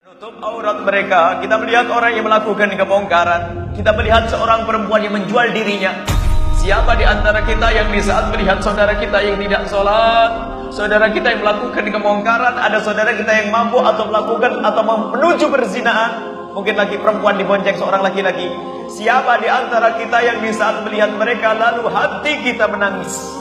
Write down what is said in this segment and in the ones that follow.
Tutup aurat mereka. Kita melihat orang yang melakukan kebongkaran. Kita melihat seorang perempuan yang menjual dirinya. Siapa di antara kita yang di saat melihat saudara kita yang tidak sholat, saudara kita yang melakukan kebongkaran, ada saudara kita yang mampu atau melakukan atau menuju perzinahan, mungkin lagi perempuan dibonceng seorang laki-laki. Siapa di antara kita yang di saat melihat mereka lalu hati kita menangis,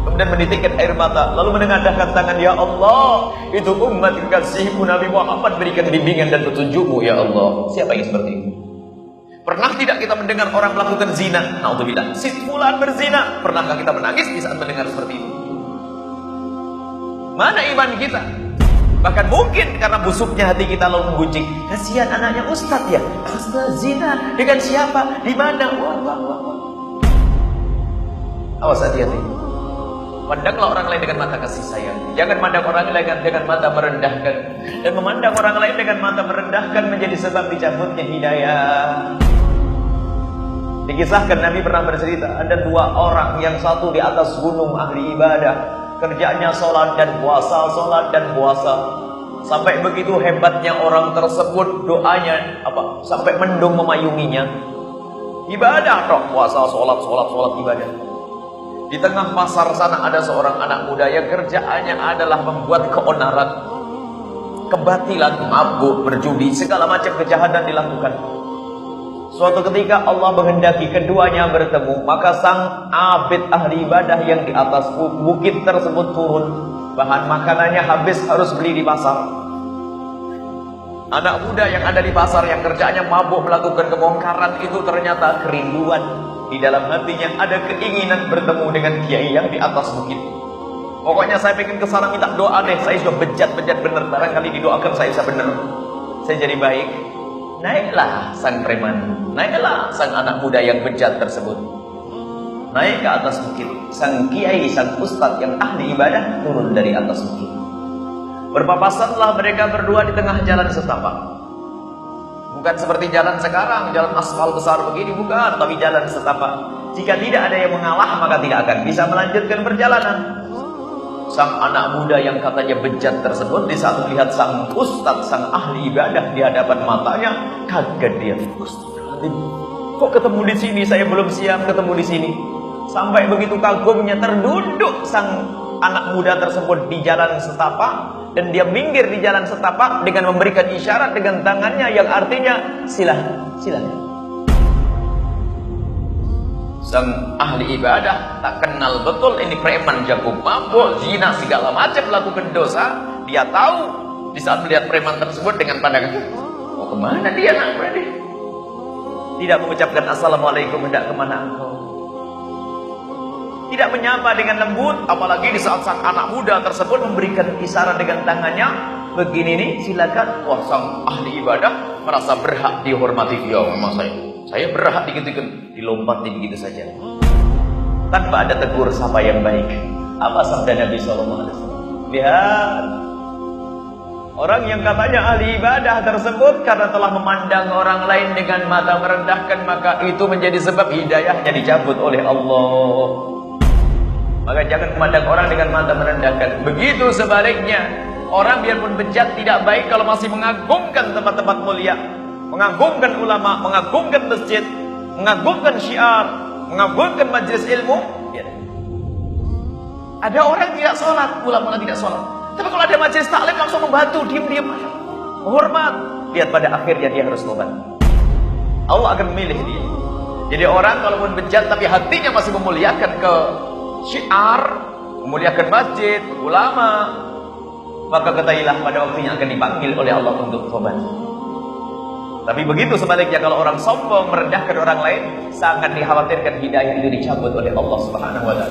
kemudian menitikkan air mata, lalu menengadahkan tangan, ya Allah, itu umat kekasihmu Nabi Muhammad, berikan bimbingan dan petunjukmu ya Allah. Siapa yang seperti itu? Pernah tidak kita mendengar orang melakukan zina? Naudzubillah, si fulan berzina. Pernahkah kita menangis di saat mendengar seperti itu? Mana iman kita? Bahkan mungkin karena busuknya hati kita lalu menggunjing, kasihan anaknya Ustaz ya, Ustaz zina dengan siapa? Di mana? Wah. Awas, hati-hati. Pandanglah orang lain dengan mata kasih sayang. Jangan mandang orang lain dengan mata merendahkan. Dan memandang orang lain dengan mata merendahkan menjadi sebab dicabutnya hidayah. Dikisahkan Nabi pernah bercerita, ada dua orang, yang satu di atas gunung ahli ibadah, kerjanya sholat dan puasa, sholat dan puasa. Sampai begitu hebatnya orang tersebut, doanya sampai mendung memayunginya. Ibadah dong, puasa, sholat ibadah. Di tengah pasar sana ada seorang anak muda yang kerjaannya adalah membuat keonaran, kebatilan, mabuk, berjudi, segala macam kejahatan dilakukan. Suatu ketika Allah menghendaki keduanya bertemu, maka sang abid ahli ibadah yang di atas bukit tersebut turun. Bahan makanannya habis, harus beli di pasar. Anak muda yang ada di pasar yang kerjaannya mabuk melakukan kebongkaran itu ternyata kerinduan. Di dalam hatinya ada keinginan bertemu dengan kiai yang di atas bukit. Pokoknya saya pengen ke sana minta doa deh, saya sudah bejat bener, barangkali didoakan saya bisa bener, saya jadi baik. Naiklah sang preman, naiklah sang anak muda yang bejat tersebut, naik ke atas bukit. Sang kiai, sang ustadz yang ahli ibadah turun dari atas bukit. Berpapasanlah mereka berdua di tengah jalan setapak. Bukan seperti jalan sekarang, jalan aspal besar begini, bukan, tapi jalan setapak. Jika tidak ada yang mengalah, maka tidak akan bisa melanjutkan perjalanan. Sang anak muda yang katanya bejat tersebut, di saat melihat sang ustadz, sang ahli ibadah di hadapan matanya, kaget dia. Ustadz, kok ketemu di sini? Saya belum siap ketemu di sini. Sampai begitu kagumnya, terduduk sang anak muda tersebut di jalan setapak, dan dia minggir di jalan setapak dengan memberikan isyarat dengan tangannya yang artinya silakan. Sang ahli ibadah tak kenal betul ini preman jago mabuk, zina, segala macam melakukan dosa. Dia tahu di saat melihat preman tersebut dengan pandangan, mau kemana dia nak berada? Tidak mengucapkan assalamualaikum, hendak kemana engkau? Tidak menyapa dengan lembut, apalagi di saat sang anak muda tersebut memberikan isyarat dengan tangannya, begini nih, silakan. Wah, sang ahli ibadah merasa berhak dihormati. Ya memang saya berhak digitukan, dilompati begitu saja, tanpa ada tegur sapa yang baik. Apa sabda Nabi SAW? Lihat, orang yang katanya ahli ibadah tersebut karena telah memandang orang lain dengan mata merendahkan, maka itu menjadi sebab hidayahnya dicabut oleh Allah. Maka jangan memandang orang dengan mata merendahkan. Begitu sebaliknya, orang biarpun bejat tidak baik kalau masih mengagungkan tempat-tempat mulia, mengagungkan ulama, mengagungkan masjid, mengagungkan syiar, mengagungkan majelis ilmu. Ya. Ada orang tidak sholat, ulama tidak sholat, tapi kalau ada majelis taklim langsung membantu, diam-diam, menghormat. Lihat pada akhirnya dia harus tobat. Allah akan memilih dia. Jadi orang kalaupun bejat tapi hatinya masih memuliakan ke syiar, memuliakan masjid, ulama, maka ketahuilah pada waktunya akan dipanggil oleh Allah untuk tobat. Tapi begitu sebaliknya, kalau orang sombong merendahkan orang lain, sangat dikhawatirkan hidayah itu dicabut oleh Allah Subhanahu wa ta'ala.